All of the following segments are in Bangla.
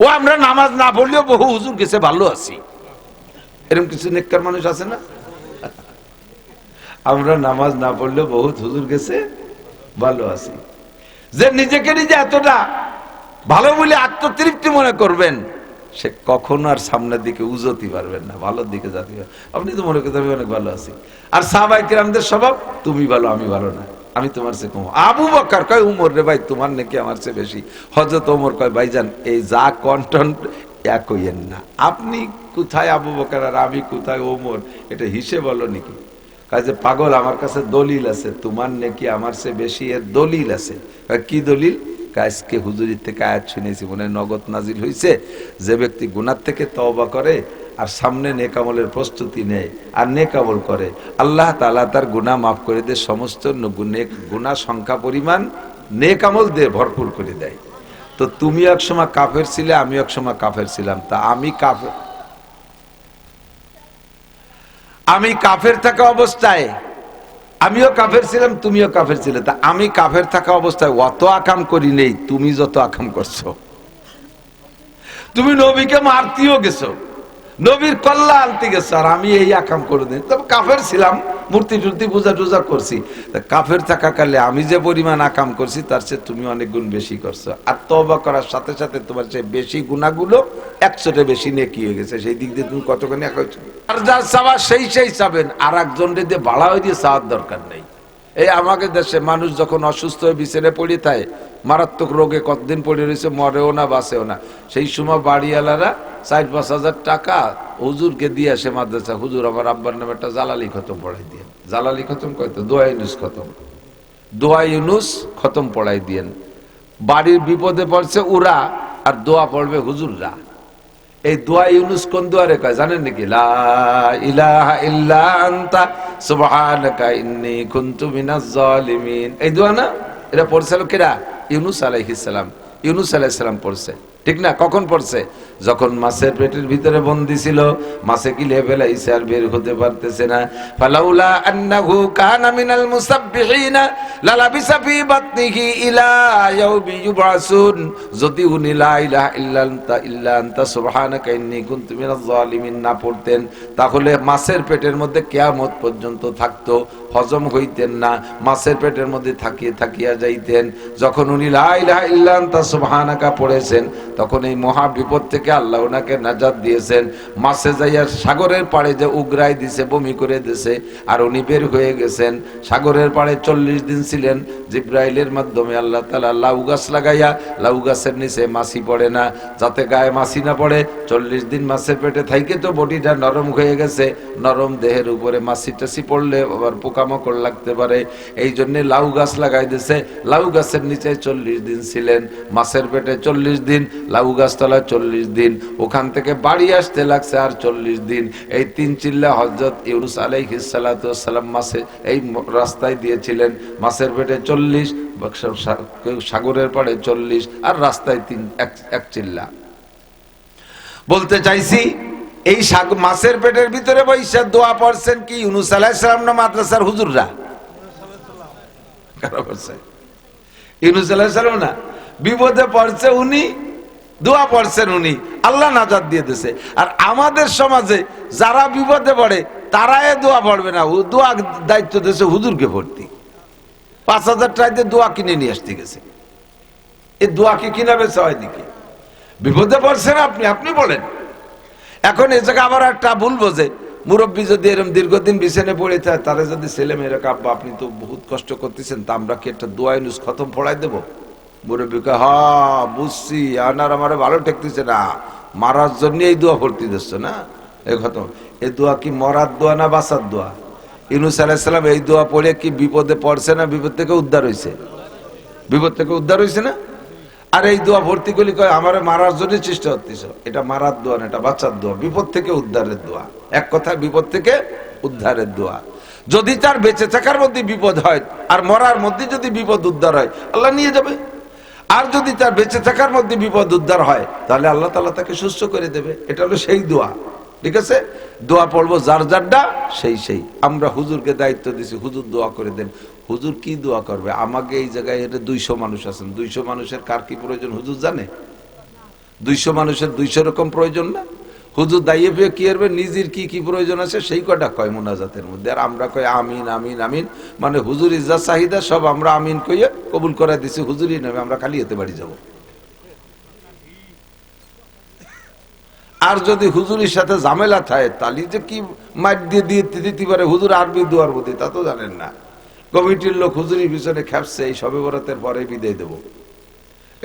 ও আমরা নামাজ না পড়লেও বহু হুজুর গেছে ভালো আছি, এরকম কিছু নেককার মানুষ আছে না? আমরা নামাজ না পড়লেও বহুত হুজুর গেছে ভালো আছি। যে নিজেকে নিজে এতটা ভালো বলে আত্মতৃপ্তি মনে করবেন, সে কখনো আর সামনের দিকে উজতি পারবেন না, ভালোর দিকে যাতে। আপনি তো মনে করতে আমি অনেক ভালো আছি। আর সাহাবায়ে কেরামদের স্বভাব, তুমি ভালো আমি ভালো না, আমি তোমার চেয়ে কম। আবু বকর কয় উমর রে ভাই তোমার নাকি আমার চেয়ে বেশি। হযরত ওমর কয় ভাইজান এই যা কন্টেন্ট এক হইয়েন না, আপনি কোথায় আবু বকর আর আমি কোথায় ওমর, এটা হিসেব বলো নাকি? কাজে পাগল, আমার কাছে দলিল আছে, তোমার নাকি আমার চেয়ে বেশি, এর দলিল আছে। কি দলিল? আজকে হুজুরির থেকে আয়াত শুনেছি, মনে নগদ নাজিল হয়েছে, যে ব্যক্তি গুনাহ থেকে তওবা করে আর সামনে নেক আমলের প্রস্তুতি নেয় আর নেক আমল করে, আল্লাহ তাআলা তার গুনাহ মাফ করে দেয়, সমস্ত গুনাহ সংখ্যা পরিমাণ নেক আমল দিয়ে ভরপুর করে দেয়। তো তুমি এক সময় কাফের ছিলে, আমি এক সময় কাফের ছিলাম, তা আমি কাফের থাকা অবস্থায় আমিও কাফের ছিলাম, তুমিও কাফের ছিলে, তা আমি কাফের থাকা অবস্থায় অত আকাম করি নেই তুমি যত আকাম করছো। তুমি নবীকে মারতেও গেছো, নবীর কল্লা আনতে গেছো, আর আমি এই আকাম করে দিই। তবে কাফের ছিলাম, মূর্তি টুর্তি পূজা টুজা করছি। কাফের থাকাকালে আমি যে পরিমাণ আকাম করছি তার চেয়ে তুমি অনেক গুণ বেশি করছো। আর তওবা করার সাথে সাথে তোমার চেয়ে বেশি গুনাহগুলো 100টা বেশি নেকি হয়ে গেছে। সেই দিক দিয়ে তুমি কতখানি এক হয়েছো। আর যার চাওয়া সেই চাবেন, আর একজন দিয়ে বাড়া হয়ে দিয়ে চাওয়ার দরকার নেই। এই আমাদের দেশে মানুষ যখন অসুস্থ হয়ে বিছানায় পড়ে থাকে, মারাত্মক রোগে কতদিন পড়ে রয়েছে, মরেও না বাঁচেও না, সেই সময় বাড়িওয়ালারা 4-5 হাজার টাকা হুজুরকে দিয়ে আসে মাদ্রাসা, হুজুর আমার আব্বার নামে একটা জালালি খতম পড়াই দিয়ে। জালালি খতম কয়তো? দোয়া ইউনুস খতম, দোয়া ইউনুস খতম পড়াই দিয়েন। বাড়ির বিপদে পড়ছে ওরা, আর দোয়া পড়বে হুজুররা। এই দোয়া ইউনুস কোন দোয়ারে কয় জানেন নাকি? লা ইলাহা ইল্লা আনতা সুবহানাকা ইন্নী কুনতু মিনাজ জালিমিন। এই দোয়া না, এটা পড়ছিল কেরা? ইউনুস আলাইহিস সালাম। ইউনুস আলাইহিস সালাম পড়ছে, ঠিক না? কখন পড়ছে? যখন মাছের পেটের ভিতরে বন্দী ছিল, মাছে গিলে ফেলাইছে আর বের হতে পারতেছে না। ফালাউলা আন্নাহু কানা মিনাল মুসাব্বিহিনা লালাবিসা ফি বাতনিহি ইলা ইয়াউমি ইউবআসুন। যদি উনি লা ইলাহা ইল্লা আনতা সুবহানাকা ইন্নী কুনতু মিনাজ জালিমিন না পড়তেন, তাহলে মাছের পেটের মধ্যে কিয়ামত পর্যন্ত থাকতো, হজম হইতেন না, মাছের পেটের মধ্যে থাকিয়া যাইতেন। যখন উনি লা ইলাহা ইল্লা আনতা সুবহানাকা পড়েছেন, তখন এই মহা বিপদ থেকে আল্লাহ ওনাকে নাজাত দিয়েছেন। মাছে যাইয়া সাগরের পাড়ে যে উগরাই দিছে, বমি করে দিছে, আর উনি বের হয়ে গেছেন। সাগরের পাড়ে 40 দিন ছিলেন। জিব্রাইলের মাধ্যমে আল্লাহ তাআলা লাউ গাছ লাগাইয়া, লাউ গাছের নিচে মাছি পড়ে না, যাতে গায়ে মাছি না পড়ে। 40 দিন মাছের পেটে থাইকে তো বডিটা নরম হয়ে গেছে, নরম দেহের উপরে মাছি টাছি পড়লে আবার পোকামাকড় লাগতে পারে, এই জন্য লাউ গাছ লাগাই দিছে। লাউ গাছের নিচে 40 দিন ছিলেন, মাছের পেটে 40 দিন, লাউ গাছ তলায় 40 দিন, ওখান থেকে বাড়ি আসতে লাগছে আর 40 দিন। এই 3 চিল্লা হযরত ইউনুস আলাইহিস সালাতু ওয়াস সালাম মাছে এই রাস্তায় দিয়েছিলেন। মাছের পেটে 40, সাগরের পাড়ে 40, আর রাস্তায় এক চিল্লা। বলতে চাইছি, এই মাছের পেটের ভিতরে বৈশা দোয়া পড়ছেন কি ইউনুস আলাইহিস সালাম না মাদ্রাসার হুজুররা? কারা পড়ছে? ইউনুস আলাইহিস সালাম না, বিপদে পড়ছে উনি, দোয়া পড়ছেন উনি, আল্লাহ নাজাত দিয়ে দিয়েছে। আর আমাদের সমাজে যারা বিপদে পড়ে তারা এ দোয়া পড়বে না, দোয়া দায়িত্ব দিয়েছে হুজুরকে ভর্তি। 5,000 টাকা দোয়া কিনে নিয়ে আসতে গেছে। এই দোয়া কি কিনা বেচা হয় নাকি? বিপদে পড়ছেন আপনি বলেন। এখন এই জায়গায় আবার একটা ভুল বোঝে, মুরব্বী যদি এরকম দীর্ঘদিন বিছানে পড়ে থাকে, তারা যদি ছেলে মেয়েরা আব্বা আপনি তো বহুত কষ্ট করতেছেন, তা আমরা কি একটা দোয়া ইউনুস খতম পড়াই দেবো? মুরব্বীকে হ্যাঁ বুঝছি, আনার আমার ভালো ঠেকতেছে না, মারার জন্য এই দোয়া ভর্তি দিচ্ছ না, এই খতম। এই দোয়া কি মরার দোয়া না বাঁচার দোয়া? ইউনুস আলাইহিস সালাম এই দোয়া পড়ে কি বিপদে পড়ছে না বিপদ থেকে উদ্ধার হয়েছে? বিপদ থেকে উদ্ধার হয়েছে না? আর এই দোয়া ভর্তি করলে কয় আমার মারার জন্য চেষ্টা করতেছ, এটা মারার দোয়া না, এটা বাঁচার দোয়া, বিপদ থেকে উদ্ধারের দোয়া। এক কথা বিপদ থেকে উদ্ধারের দোয়া। যদি তার বেঁচে থাকার মধ্যে বিপদ হয় আর মরার মধ্যে যদি বিপদ উদ্ধার হয়, আল্লাহ নিয়ে যাবে। আর যদি তার বেঁচে থাকার মধ্যে বিপদ উদ্ধার হয়, তাহলে আল্লাহ তাআলা তাকে সুস্থ করে দেবে। এটা হলো সেই দোয়া, ঠিক আছে? দোয়া পড়বো যার যারটা সেই। আমরা হুজুরকে দায়িত্ব দিছি, হুজুর দোয়া করে দেন। হুজুর কি দোয়া করবে? আমাকে এই জায়গায় 200 মানুষ আছেন, 200 মানুষের কার কি প্রয়োজন হুজুর জানে? 200 মানুষের 200 রকম প্রয়োজন না? হুজুর দাইয়ে পেয়ে কি করবে, নিজের কি কি প্রয়োজন আছে সেই কটা কয় মোনাজাতের মধ্যে, আর আমরা কই আমিন আমিন আমিন, মানে হুজুর যা চাহিদা সব আমরা আমিন কইয়ে কবুল করে দিছি, হুজুরই নেবে, আমরা খালি এতে বাড়ি যাব। আর যদি হুজুরের সাথে ঝামেলা থাকে তালি যে কি মাইক দিয়ে দিয়ে দিতে পারে, হুজুর আরবি দুয়ার বুদ্ধি তা তো জানেন না। কমিটির লোক হুজুরের পিছনে খেপছে, এই শবে বরাতের পরে বিদায় দেব।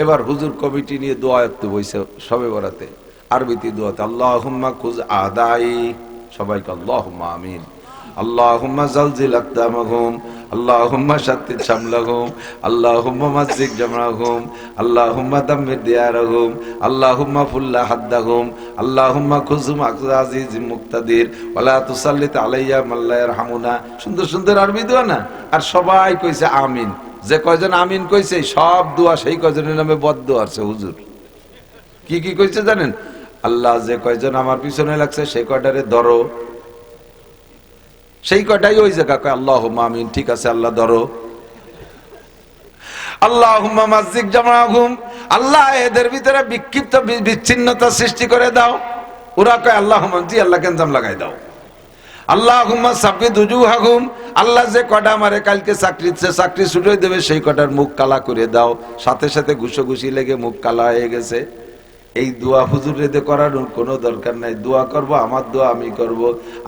এবার হুজুর কমিটি নিয়ে দোয়া করতে বইছে শবে বরাতে, আরবিতে দোয়াতে আল্লাহুম্মা কুজ আদাই, সবাইকে আল্লাহুম্মা আমিন। আল্লাহুম্মা জালজিল আকদামাহুম, আল্লাহুম্মা শাত্তিত শামলাহুম, আল্লাহুম্মা মাজ্জিক জামরাহুম, আল্লাহুম্মা দাম্মির দিয়ারাহুম, আল্লাহুম্মা ফুল্লা হাদ্দাহুম, আল্লাহুম্মা খুজুম আজিজিম মুক্তাদির ওয়ালা তুসাল্লিত আলাইয়া মাল্লা ইয়ারহামুনা। সুন্দর সুন্দর আরবি দোয়া না? আর সবাই কইছে আমিন। যে কয়জন আমিন কইছে সব দোয়া সেই কয়জনের নামে বদদোয়া আছে হুজুর। কি কি কইছে জানেন? আল্লাহ যে কয়জন আমার পিছনে লাগছে সেই কয়টারে ধরো, সেই কয়টাই ওই জায়গা কয় আল্লাহুম্মা আমিন। ঠিক আছে আল্লাহ ধরো। আল্লাহুম্মা মাজ্জিক জামাহুম, আল্লাহ এদের ভিতরে বিক্ষিপ্ত বিচ্ছিন্নতা সৃষ্টি করে দাও। ওরা কয় আল্লাহুম্মা, জি আল্লাহ কেনজাম লাগাই দাও। আল্লাহুম্মা সাব্বিত উজুহাহুম, আল্লাহ যে কটা আমারে কালকে চাকরি ছুটে দেবে সেই কটার মুখ কালা করে দাও। সাথে সাথে ঘুষোঘুষি লেগে মুখ কালা হয়ে গেছে। এই দোয়া হুজুরে দে করানোর কোনো দরকার নাই। দোয়া করব, আমার দোয়া আমি করব,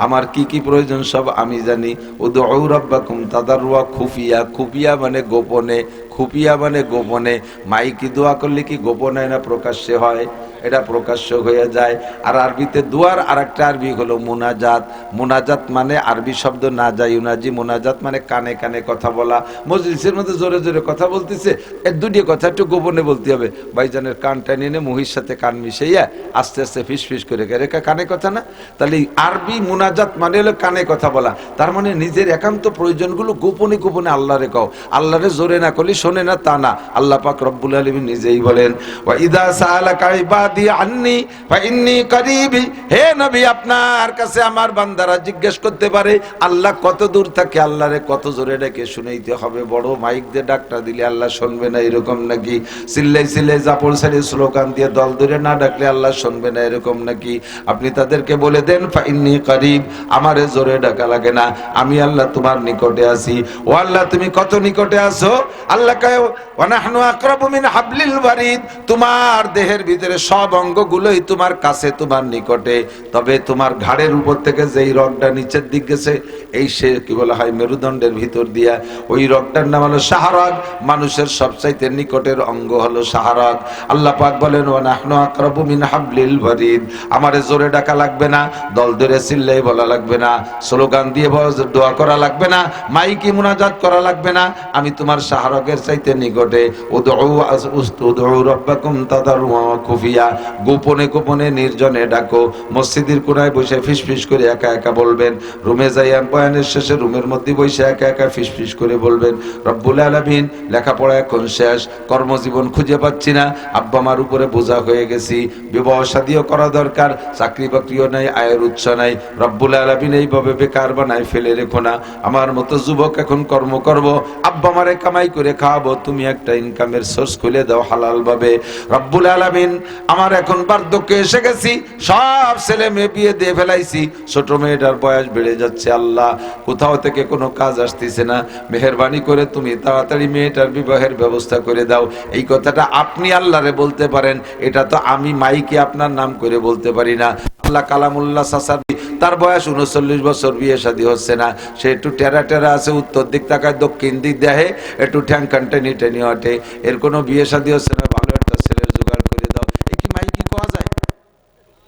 আমার কি কি প্রয়োজন সব আমি জানি। উদউ রাব্বাকুম তাদাররুয়া খুফিয়া, খুফিয়া মানে গোপনে, খুফিয়া মানে গোপনে। মাইকি দোয়া করলে কি গোপনে না প্রকাশ্যে হয়? এটা প্রকাশ্য হয়ে যায়। আর আরবিতে দোয়ার আরেকটা আরবি হলো মুনাজাত। মুনাজাত মানে আরবি শব্দ না যায় ইউনাজি, মুনাজাত মানে কানে কানে কথা বলা। মজলিসের মধ্যে জোরে জোরে কথা বলতেছে, এর দুটি কথা একটু গোপনে বলতে হবে। ভাইজানের কানটা নিয়ে মুহির সাথে কান মিশাইয়া আস্তে আস্তে ফিস ফিস করে রেখা কানে কথা না? তাহলে আরবি মুনাজাত মানে হলো কানে কথা বলা। তার মানে নিজের একান্ত প্রয়োজনগুলো গোপনে গোপনে আল্লাহরে কও। আল্লাহরে জোরে না করলে শোনে না তা না। আল্লাহ পাক রব্বুল আলামিন নিজেই বলেন ওয়া ইযা সাআলাকা ইবাদি আন্নী ফা ইন্নী করিবি, হে নবী আপনার কাছে আমার বান্দারা জিজ্ঞেস করতে পারে আল্লাহ কত দূর থাকে, আল্লাহরে কত জোরে ডেকে শুনাইতে হবে। বড় মাইক দিয়ে ডাকটা দিলে আল্লাহ শুনবে না এরকম নাকি? চিল্লাই চিল্লাই জাপড় ছেড়ে স্লোগান দিয়ে দল ধরে না ডাকলে আল্লাহ শুনবে না এরকম নাকি? আপনি তাদেরকে বলে দেন ফা ইন্নী করিব, আমারে জোরে ডাকা লাগে না, আমি আল্লাহ তোমার নিকটে আছি। ও আল্লাহ তুমি কত নিকটে আছো? আল্লাহ কয় ওয়া নাহনু আকরাবু মিন হাবলিল ওয়ারিদ, তোমার দেহের ভিতরে সব অঙ্গগুলোই তোমার কাছে, তোমার নিকটে। তবে তোমার ঘাড়ের উপর থেকে যেই রগটা নিচের দিক গেছে, এই সে কি বলা হয় মেরুদণ্ডের ভিতর দিয়া, ওই রগটার নাম হলো শাহরগ। মানুষের সবচাইতে নিকটের অঙ্গ হলো শাহরগ। আল্লাহ পাক বলেন ওয়া নাহনু আকরাবু মিন হাবলিল ওয়ারিদ, আমারে জোরে ডাকা লাগবে না, দল ধরে চিল্লাই বলা লাগবে না, স্লোগান দিয়ে দোয়া করা লাগবে না, মাইকি মুনাজাত করা লাগবে না, আমি তোমার শাহরগের চাইতে নিকটে। উদউ রাব্বাকুম তাদাররুয়া ওয়া খুফিয়া, গোপনে গোপনে নির্জনে ডাকো। মসজিদের কোণায় বসে ফিসফিস করে একা একা বলবেন। রুমে যাইয়া বয়ানের শেষে রুমের মধ্যে বসে একা একা ফিসফিস করে বলবেন রব্বুল আলামিন লেখাপড়া এখন শেষ, কর্মজীবন খুঁজে পাচ্ছি না, আব্বা মার উপরে বোঝা হয়ে গেছি, বিবাহ শাদীও করা দরকার, চাকরি বাকরিও নাই, আয়ের উৎস নাই। রব্বুল আলামিন এইভাবে বেকার বানাই ফেলে রেখো না। আমার মতো যুবক এখন কর্ম করব, আব্বা মারে কামাই করে খাওয়াবো, তুমি একটা ইনকামের সোর্স খুলে দাও হালাল ভাবে। রব্বুল আলামিন আমার এখন বার্ধক্যে এসে গেছি, সব ছেলে মেয়ে বিয়ে দিয়ে ফেলাইছি, ছোট মেয়েটার বয়স বেড়ে যাচ্ছে, আল্লাহ কোথাও থেকে কোনো কাজ আসতেছে না, মেহেরবানি করে তুমি তাড়াতাড়ি মেয়েটার বিবাহের ব্যবস্থা করে দাও। এই কথাটা আপনি আল্লাহরে বলতে পারেন, এটা তো আমি মাইকে আপনার নাম করে বলতে পারি না। আল্লাহ কালামুল্লাহ সাসার তার বয়স 39 বছর, বিয়ে শাদী হচ্ছে না, সে একটু টেরা টেরা আছে, উত্তর দিক তাকায়, দক্ষিণ দিক দেখে, একটু ঠ্যাং কান টেনে টেনে ওঠে, এর কোনো বিয়ে শাদী হচ্ছে না, ভালো একটা ছেলের জোগাড় করে দাও। এই কি মাইকি পাওয়া যায়?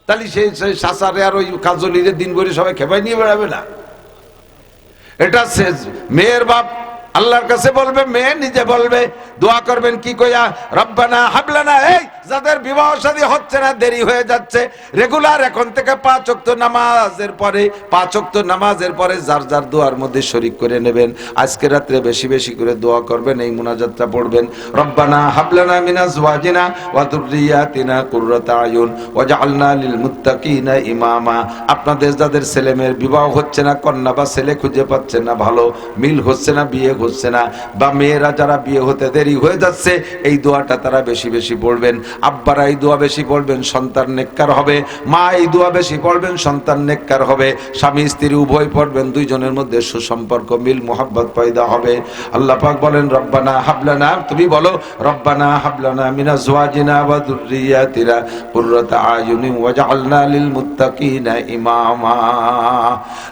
তাহলে সেই সাসারে আর ওই কাজলিরে দিন ভরে সবাই খেপাই নিয়ে বেড়াবে না? এটা মেয়ের বাপ আল্লাহর কাছে বলবে, মেয়ে নিজে বলবে, দোয়া করবেন কি কইয়া? রব্বানা হাবলানা, এই যাদের বিবাহ শাদী হচ্ছে না, দেরি হয়ে যাচ্ছে, রেগুলার এখন থেকে 5 ওয়াক্ত নামাজের পরে যার যার দোয়ার মধ্যে শরীক করে নেবেন। আজকে রাত্রে বেশি বেশি করে দোয়া করবেন, এই মুনাজাতটা পড়বেন। রব্বানা হাবলানা মিন আজওয়াজিনা ওয়া যুররিয়াতিনা কুররাতা আয়ুন ওয়াজআলনা লিল মুত্তাকিনা ইমামা। আপনাদের যাদের ছেলে মেয়ের বিবাহ হচ্ছে না, কন্যা বা ছেলে খুঁজে পাচ্ছেন না, ভালো মিল হচ্ছে না, বিয়ে হচ্ছে না, বা মেয়েরা যারা বিয়ে হতে দেরি হয়ে যাচ্ছে, এই দোয়াটা তারা বেশি বেশি পড়বেন। আব্বারা এই দোয়া বেশি পড়বেন, সন্তান নেককার হবে। মা এই দোয়া বেশি পড়বেন, সন্তান নেককার হবে। স্বামী স্ত্রী উভয় পড়বেন, দুইজনের মধ্যে সুসম্পর্ক, মিল মুহাব্বত পয়দা হবে। আল্লাহ পাক বলেন রব্বানা হাবলানা, তুমি বলো রব্বানা হাবলানা মিন আজওয়াজিনা ওয়া যুররিয়াতিনা কুররাতা আয়ুনিন ওয়াজআলনা লিল মুত্তাকিনা ইমামা।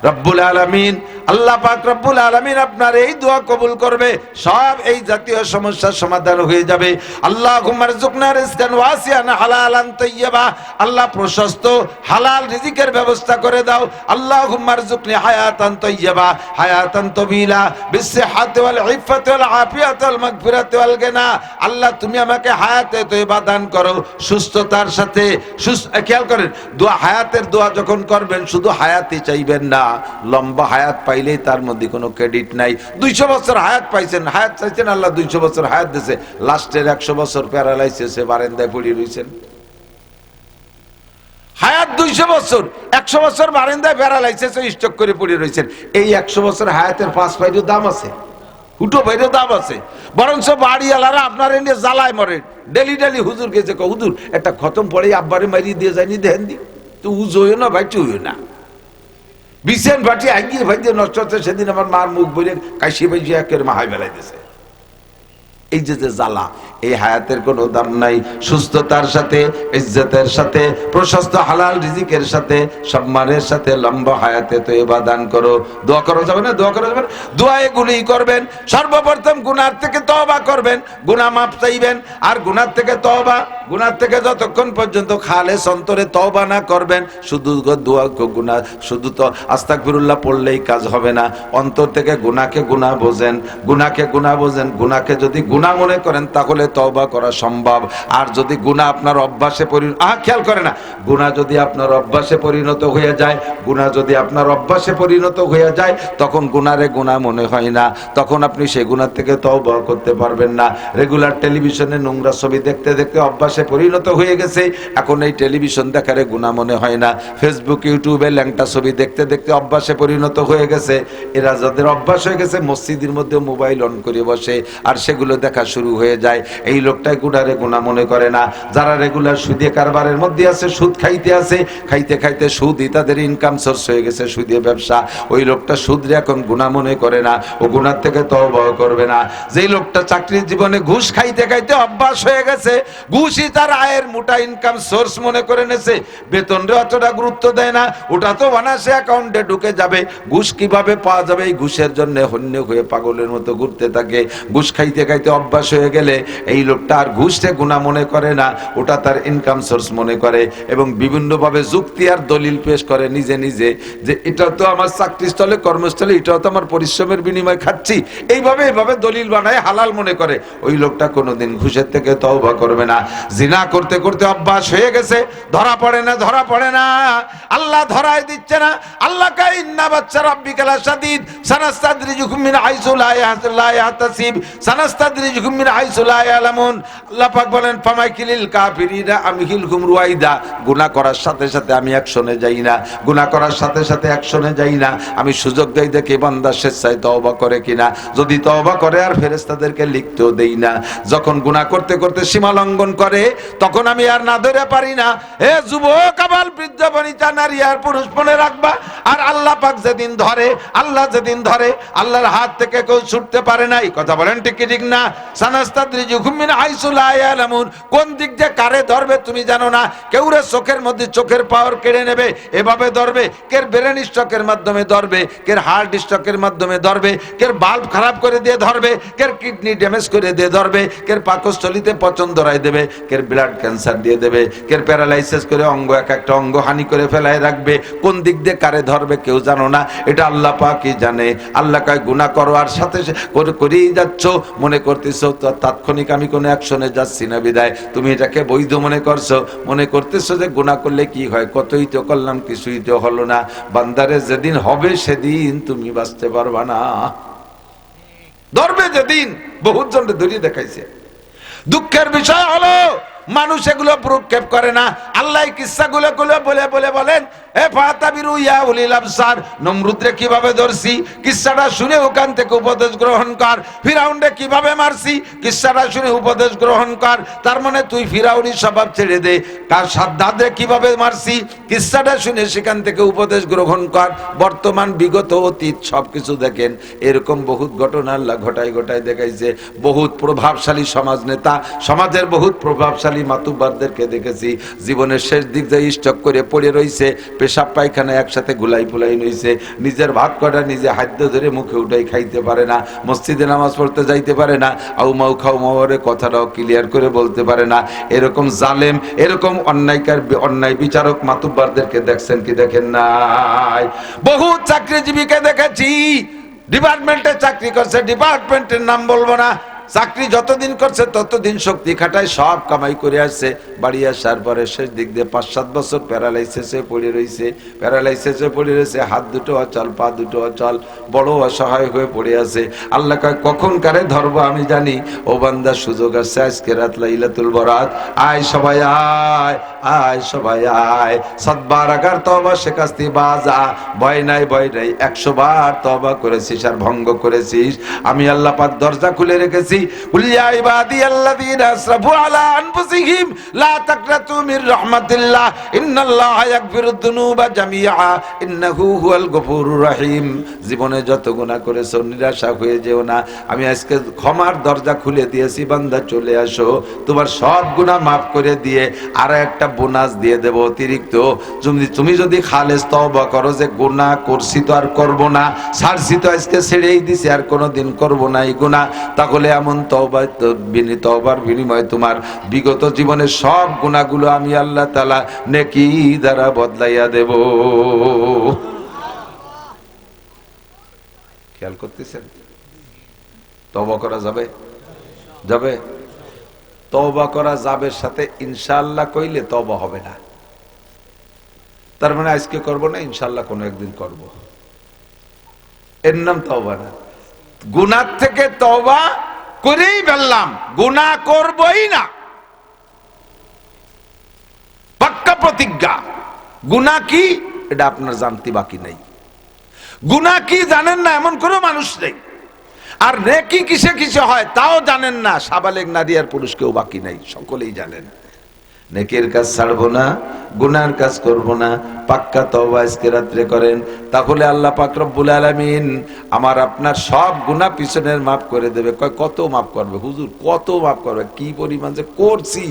রব্বুল আলামিন, আল্লাহ পাক রব্বুল আলামিন আপনার এই দোয়া কবুল করবে, সব এই জাতীয় সমস্যার সমাধান হয়ে যাবে। আল্লাহুম্মা রযুকনা রিজকান ওয়াসিআন হালালান তাইয়্যিবা, আল্লাহ প্রশস্ত হালাল রিজিকের ব্যবস্থা করে দাও। আল্লাহুম্মা রযুকনি হায়াতান তাইয়্যিবা হায়াতান তাবিলা বিসসিহাতি ওয়াল ইফাতি ওয়াল আফিয়াতি ওয়াল মাগফিরাতি ওয়াল গিনা। আল্লাহ তুমি আমাকে হায়াতে তয়্যিবা দান করো, সুস্থতার সাথে। খেয়াল করেন, দোয়া হায়াতের দোয়া যখন করবেন শুধু হায়াতই চাইবেন না, লম্বা হায়াত পাইলেই তার মধ্যে কোনো ক্রেডিট নাই। 200 বছর হায়াত পাইছেন, হায়াত চাইছেন, আল্লাহ 200 বছর হায়াত দিয়েছে, লাস্টের 100 বছর প্যারালাইসিসে বারান্দায় পড়ে রয়েছেন। হায়াত 200 বছর, 100 বছর বারান্দায় প্যারালাইসিসে স্ট্রোক করে পড়ে রয়েছেন। এই 100 বছর হায়াতের 5 পাইরও দাম আছে, হুটো ভাইরও দাম আছে। বরঞ্চ বাড়িওয়ালারা আপনার এনে জ্বালায় মরে, ডেলি ডেলি হুজুর গেছে, হুজুর একটা খতম পড়ে আব্বারে মারিয়ে দিয়ে যায়নি, দেখেন দি তো উজো হইও না ভাই, হইও না বিছেন ভাটি আগিয়ে ভাই দিয়ে নষ্ট হচ্ছে। সেদিন আমার মার মুখ বলে কাশি বাইজি একের মাহাই বেলাই দিয়েছে। এই যে জ্বালা, এই হায়াতের কোনো দাম নাই। সুস্থতার সাথে, ইজ্জতের সাথে, প্রশস্ত হালাল রিজিকের সাথে, সম্মানের সাথে লম্বা হায়াতে তয়্যিবা দান করো। দোয়া করা যাবে না? দোয়া করা যাবে না? দোয়া এগুলোই করবেন। সর্বপ্রথম গুনার থেকে তওবা করবেন, গুনাহ মাফ চাইবেন। আর গুনার থেকে তওবা, গুনার থেকে যতক্ষণ পর্যন্ত খালেস অন্তরে তওবা না করবেন, শুধু দোয়া গুনাহ, শুধু তো আস্তাগফিরুল্লাহ পড়লেই কাজ হবে না। অন্তর থেকে গুনাহকে গুনাহ বোঝেন, গুনাহকে গুনাহ বোঝেন। গুনাহকে যদি গুনাহ মনে করেন তাহলে তওবা করা সম্ভব। আর যদি গুনাহ আপনার অভ্যাসে খেয়াল করে না, গুনাহ যদি আপনার অভ্যাসে পরিণত হয়ে যায়, গুনাহ যদি আপনার অভ্যাসে পরিণত হয়ে যায়, তখন গুনারে গুনাহ মনে হয় না, তখন আপনি সেই গুনাহ থেকে তওবা করতে পারবেন না। রেগুলার টেলিভিশনে নোংরা ছবি দেখতে দেখতে অভ্যাসে পরিণত হয়ে গেছে, এখন এই টেলিভিশন দেখারে গুনাহ মনে হয় না। ফেসবুক ইউটিউবে ল্যাংটা ছবি দেখতে দেখতে অভ্যাসে পরিণত হয়ে গেছে। এরা যাদের অভ্যাস হয়ে গেছে, মসজিদের মধ্যে মোবাইল অন করে বসে আর সেগুলো দেখা শুরু হয়ে যায়। এই লোকটাই গুনারে গুনাহ মনে করে না। যারা রেগুলার সুদে কারবারের মধ্যে আছে, সুদ খাইতে আছে, খাইতে খাইতে সুদই তাদের ইনকাম সোর্স হয়ে গেছে, সুদে ব্যবসা, ওই লোকটা সুদরে এখন গুনাহ মনে করে না, ও গুনাহ থেকে তওবা করবে না। যেই লোকটা চাকরির জীবনে ঘুষ খাইতে খাইতে অভ্যাস হয়ে গেছে, ঘুষই তার আয়ের মোটা ইনকাম সোর্স মনে করে নেছে, বেতনরে অতটা গুরুত্ব দেয় না, ওটা তো অনায়াসে অ্যাকাউন্টে ঢুকে যাবে। ঘুষ কিভাবে পাওয়া যাবে এই ঘুষের জন্য হন্য হয়ে পাগলের মতো ঘুরতে থাকে। ঘুষ খাইতে খাইতে অভ্যাস হয়ে গেলে এই লোকটা আর ঘুষে গুনাহ মনে করে না, ওটা তার ইনকাম সোর্স মনে করে এবং বিভিন্নভাবে যুক্তি আর দলিল পেশ করে নিজে নিজে, যে এটা তো আমার চাকরিস্থলে, কর্মস্থলে, এটাও তো আমার পরিশ্রমের বিনিময়ে খাচ্ছি, এইভাবে দলিল বানায় হালাল মনে করে। ওই লোকটা কোনোদিন ঘুষের থেকে তওবা করবে না। জিনা করতে করতে অভ্যাস হয়ে গেছে, ধরা পড়ে না, ধরা পড়ে না, আল্লাহ ধরাই দিচ্ছে না। আল্লাহ কা ইন্না বাচ্চা রাব্বিকা শাদীদ সানাস্তাদরিজুকুম মিন হাইসু লা ইয়াহতাসিব সানাস্তাদরিজুকুম মিন হাইসু লা ইয়ালামুন। আল্লাহ পাক বলেন ফামাইকিলিল কাফিরিনা আমহিলহুম রুয়াইদা। গুনাহ করার সাথে সাথে আমি অ্যাকশনে যাই না, গুনাহ করার সাথে সাথে অ্যাকশনে যাই না, আমি সুযোগ দেই দেখি বান্দা স্বেচ্ছায় তওবা করে কিনা। যদি তওবা করে আর ফেরেশতাদেরকে লিখতেও দেই না। যখন গুনাহ করতে করতে সীমা লঙ্ঘন করে তখন আমি আর না ধরে পারি না। হে যুবক, আবাল, বৃদ্ধ, বনিতা, নারী আর পুরুষ, মনে রাখবা, আর আল্লাহ পাক যেদিন ধরে, আল্লাহ যেদিন ধরে, আল্লাহর হাত থেকে কেউ ছুটতে পারে না। এই কথা বলেন ঠিক কি ঠিক না? সানাস্তাদরিজুকুম মিন হাইসু লা ইয়ালামুন, কোন দিক দিয়ে কারে ধরবে তুমি জানো না। কেউরে চোখের মধ্যে চোখের পাওয়ার কেড়ে নেবে, এভাবে ধরবে, কের ব্রেন স্ট্রোকের মাধ্যমে ধরবে, কের হার্ট স্ট্রোকের মাধ্যমে ধরবে, কের বাল্ব খারাপ করে দিয়ে ধরবে, কের কিডনি ড্যামেজ করে দিয়ে ধরবে, কের পাকস্থলীতে পচন ধরাই দেবে, কের ব্লাড ক্যান্সার দিয়ে দেবে, কের প্যারালাইসিস করে অঙ্গ এক একটা অঙ্গ হানি করে ফেলায় রাখবে। কোন দিক দিয়ে কারে ধরবে কেউ জানো না, এটা আল্লাহ পাকই জানে। আল্লাহ কয় গুনাহ করো আর সাথে করেই যাচ্ছ, মনে করতেছো তাৎক্ষণিক আমি কোনো অ্যাকশনে যাচ্ছি না বিদায় তুমি এটাকে বৈধ মনে করছো, মনে করতেছো যে গুনাহ করলে কি হয়, কতই তো করলাম, কিছুই তো হলো না। বান্দারে যেদিন হবে সেদিন তুমি বাঁচতে পারবা না। ধরবে যেদিন, বহুত জনকে ধরিয়ে দেখাইছে। দুঃখের বিষয় হলো মানুষ এগুলো প্রক্ষেপ করে না। আল্লাহ কিসসাগুলো বলেন, এ ফাতাবিরু ইয়া উলিল আবসার, নমরুদরে কিভাবে ধরছি কিসসাটা শুনে ওখান থেকে উপদেশ গ্রহণ কর। ফিরাউনরে কিভাবে মারছি কিসসাটা শুনে উপদেশ গ্রহণ কর। তার মানে তুই ফিরাউনি স্বভাব ছেড়ে দে। কার সাদ্দাদরে কিভাবে মারছি কিসসাটা শুনে সেখান থেকে উপদেশ গ্রহণ কর। বর্তমান বিগত অতীত সবকিছু দেখেন, এরকম বহুত ঘটনা আল্লাহ ঘটায় দেখাইছে। বহুত প্রভাবশালী সমাজ নেতা, সমাজের বহুত প্রভাবশালী মাতুব্বারদেরকে দেখেছি জীবনের শেষ দিক দিয়ে স্টক করে পড়ে রইছে, পেশাব পায়খানা একসাথে গুলাই ফুলাই নইছে, নিজের ভাত কটা নিজে হাদ্য ধরে মুখে উঠাই খাইতে পারে না, মসজিদে নামাজ পড়তে যাইতে পারে না, আউ মাউ খাও মাওয়ারে কথাটাও ক্লিয়ার করে বলতে পারে না। এরকম জালেম, এরকম অন্যায় বিচারক মাতুব্বারদেরকে দেখছেন কি দেখেন নাই? বহুত চাকরিজীবীকে দেখেছি, ডিপার্টমেন্টে চাকরি করছে, ডিপার্টমেন্টের নাম বলবো না, চাকরি যতদিন করছে ততদিন শক্তি খাটায় সব কামাই করে আসছে। বাড়ি আসার পরে শেষ দিক দিয়ে 5-7 বছর প্যারালাইসিসে পড়ে রয়েছে, হাত দুটো অচল, পা দুটো অচল, বড় অসহায় হয়ে পড়ে আছে। আল্লাহ কয় কখন কারে ধরবো আমি জানি। ও বান্দা, সুযোগ আছে আজকে রাত লাইলাতুল বরাত, আয় সবাই আয় সবাই আয়, 7 বার আগার তওবা শেখাস্তি বাজা, ভয় নাই 100 বার তওবা করেছিস আর ভঙ্গ করেছিস, আমি আল্লাহ পাক দরজা খুলে রেখেছি। কুল ইয়া ইবাদিয়াল্লাযীনা আসরাফু আলা আনফুসিহিম লা তাকনাতু মির রাহমাতিল্লাহ ইন্নাল্লাহা ইয়াগফিরুদ যুনুবা জামিআ ইন্নাহু হুয়াল গফুরুর রহিম। জীবনে যত গুনাহ করেছো নিরাশা হয়ে যেও না, আমি আজকে ক্ষমার দরজা খুলে দিয়েছি, বান্দা চলে আসো, তোমার সব গুনাহ মাফ করে দিয়ে আর একটা বোনাস দিয়ে দেব অতিরিক্ত। তুমি যদি খালেস তওবা করো যে গুনাহ করছি তো আর করব না, ছাড়ছি তো আজকে ছেড়েই দিছি আর কোনোদিন করব না এই গুনাহ, তাহলে এমন তওবার বিনিময়ে তোমার বিগত জীবনের সব গুনাহগুলো আমি আল্লাহ তাআলা নেকি দ্বারা বদলাইয়া দেব। খেয়াল করতেছেন? তওবা করা যাবে তওবা করা যাবে সাথে ইনশাআল্লাহ কইলে তওবা হবে না। তার মানে আজকে করব না, ইনশাআল্লাহ কোনো একদিন করব, এর নাম তওবা না। গুনাহ থেকে তওবা করেই ফেললাম, গুনাহ করবই না, পাক্কা প্রতিজ্ঞা। গুনাহ কি এটা আপনার জানতে বাকি নাই। গুনাহ কি জানেন না এমন কোনো মানুষ নেই। আর নেকি কিসে কিসে হয় তাও জানেন না, সাবালেগ নারী আর পুরুষ কেউ বাকি নাই, সকলেই জানেন। নেকির কাজ ছাড়বো না, গুনার কাজ করব না, পাক্কা তওবা আজকে রাত্রে করেন, তাহলে আল্লাহ পাক রব্বুল আলামিন আমার আপনার সব গুনাহ পিছনের মাফ করে দেবে। কয় কত মাফ করবে হুজুর, কত মাফ করবে? কি পরিমাণ যে করছি,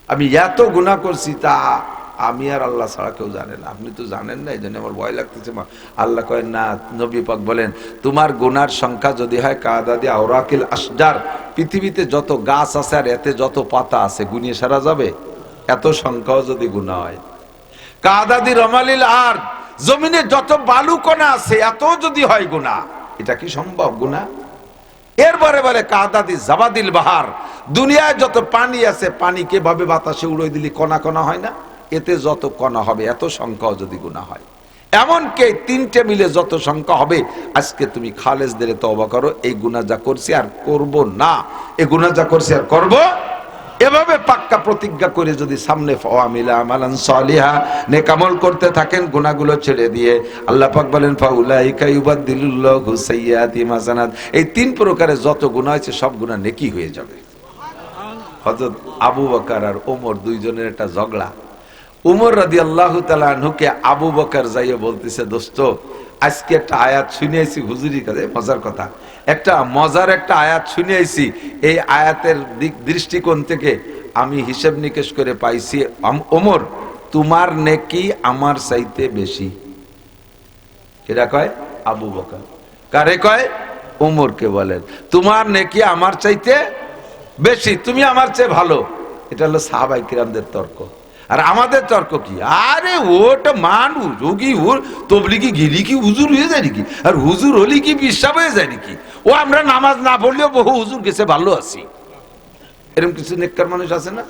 আমি এত গুনাহ করছি তা আমি আর আল্লাহ ছাড়া কেউ জানে না, আপনি তো জানেন না, এই জন্য আমার ভয় লাগতেছে। আল্লাহ কয় না, নবী পাক বলেন তোমার গুনার সংখ্যা যদি হয় কাদাদি আওরাকিল আশজার, পৃথিবীতে যত গাছ আছে আর এতে যত পাতা আছে গুনিয়ে সারা যাবে, এত সংখ্যাও যদি গুনাহ হয়। কাদাদি রমালিল আর, জমিনে যত বালুকণা আছে এত যদি হয় গুনাহ, এটা কি সম্ভব গুনাহ? এরপরে বলে কাদাদি জাবাদিল বাহার, দুনিয়ায় যত পানি আছে পানিকে ভাবে বাতাসে উড়িয়ে দিলি কণা কণা হয় না, এতে যত কণা হবে এত সংখ্যাও যদি গুনাহ হয়। এমনকি 3টে মিলে যত সংখ্যা হবে, আজকে তুমি খালেস দিলে তওবা করো, এই গুনাহ যা করছি আর করব না, এই গুনাহ যা করছি আর করব, এভাবে পাক্কা প্রতিজ্ঞা করে যদি সামনে ফাআমিলা আমালান সালিহা নেক আমল করতে থাকেন, গুনাহগুলো ছেড়ে দিয়ে, আল্লাহ পাক বলেন ফাউলাইকা ইউবাদদিলুল্লাহু সাইয়্যাতিহিম হাসানাত, এই 3 প্রকারের যত গুনাহ আছে সব গুনাহ নেকি হয়ে যাবে। হযরত আবু বকর আর ওমর দুইজনের একটা ঝগড়া। উমর রাদিয়াল্লাহু তাআলা আনহুকে আবু বকর যাইয়া বলতেছে, দোস্ত আজকে একটা আয়াত শুনিয়েছি হুজুরির কাছে, মজার কথা, একটা মজার একটা আয়াত শুনিয়েছি, এই আয়াতের দৃষ্টিকোণ থেকে আমি হিসাব নিকেশ করে পাইছি ওমর তোমার নেকি আমার চাইতে বেশি। কেডা কয়? আবু বকর। কারে কয়? ওমরকে বলেন তোমার নেকি আমার চাইতে বেশি, তুমি আমার চেয়ে ভালো। এটা হলো সাহাবায়ে কিরামদের তর্ক। আর আমাদের তর্ক কি? আরে ওটা মানুষ, ও কি ওর তবলিগি গিলি কি হুজুর হয়ে যায় নাকি? আর হুজুর হলি কি বিশ্বাস হয়ে যায় নাকি? ও আমরা নামাজ না পড়লেও বহু হুজুর গেছে ভালো আছি, এরকম কিছু নেককার মানুষ আছে না?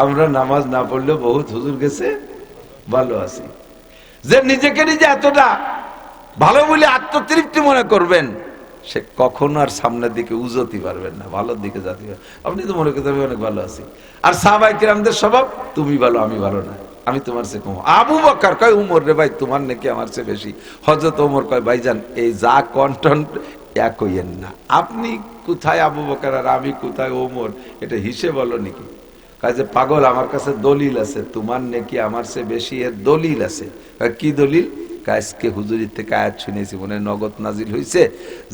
আমরা নামাজ না পড়লেও বহুত হুজুর গেছে ভালো আছি। যে নিজেকে নিজে এতটা ভালো বলে আত্মতৃপ্তি মনে করবেন, সে কখনো আর সামনের দিকে উজতে পারবেন না, ভালোর দিকে যেতে পারবে। আপনি তো মনে করতে আমি অনেক ভালো আছি, আর সাহাবায়ে কিরামদের স্বভাব তুমি ভালো আমি ভালো না, আমি তোমার চেয়ে কম। আবু বকর কয় উমর রে ভাই তোমার নাকি আমার চেয়ে বেশি। হযরত ওমর কয় ভাইজান এই যা কন্টন এক হইয়েন না, আপনি কোথায় আবু বকর আর আমি কোথায় ওমর, এটা হিসেব বলো নাকি? কাজে পাগল আমার কাছে দলিল আছে, তোমার নাকি আমার চেয়ে বেশি, এর দলিল আছে। কি দলিল? আজকে হুজুরির থেকে আয়াত শুনেছি, মনে নগদ নাজিল হইছে,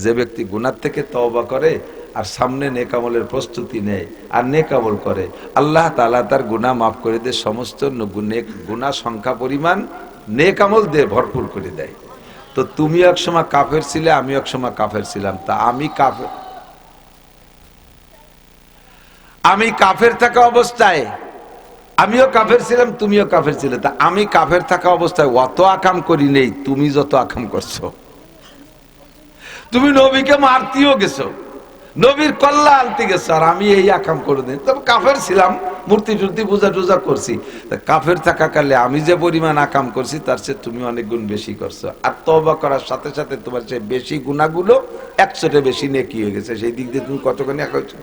যে ব্যক্তি গুনাহ থেকে তওবা করে আর সামনে নেক আমলের প্রস্তুতি নেয় আর নেক আমল করে, আল্লাহ তাআলা তার গুনাহ মাফ করে দেয়, সমস্ত গুনাহ সংখ্যা পরিমাণ নেক আমল দিয়ে ভরপুর করে দেয়। তো তুমি এক সময় কাফের ছিলে, আমি এক সময় কাফের ছিলাম, তা আমি কাফের থাকা অবস্থায় আমিও কাফের ছিলাম, তুমিও কাফের ছিলে, তা আমি কাফের থাকা অবস্থায় অত আকাম করি নেই তুমি যত আকাম করছো। তুমি নবীকে মারতেও গেছো, নবীর কল্লা আনতে গেছো, আর আমি এই আকাম করে দিই। তবে কাফের ছিলাম, মূর্তি টুর্তি পূজা টুজা করছি, কাফের থাকা কালে আমি যে পরিমাণ আকাম করছি তার চেয়ে তুমি অনেক গুণ বেশি করছো, আর তওবা করার সাথে সাথে তোমার চেয়ে বেশি গুনাহগুলো 100টা বেশি নেকি হয়ে গেছে। সেই দিক দিয়ে তুমি কতখানি এক হয়েছো।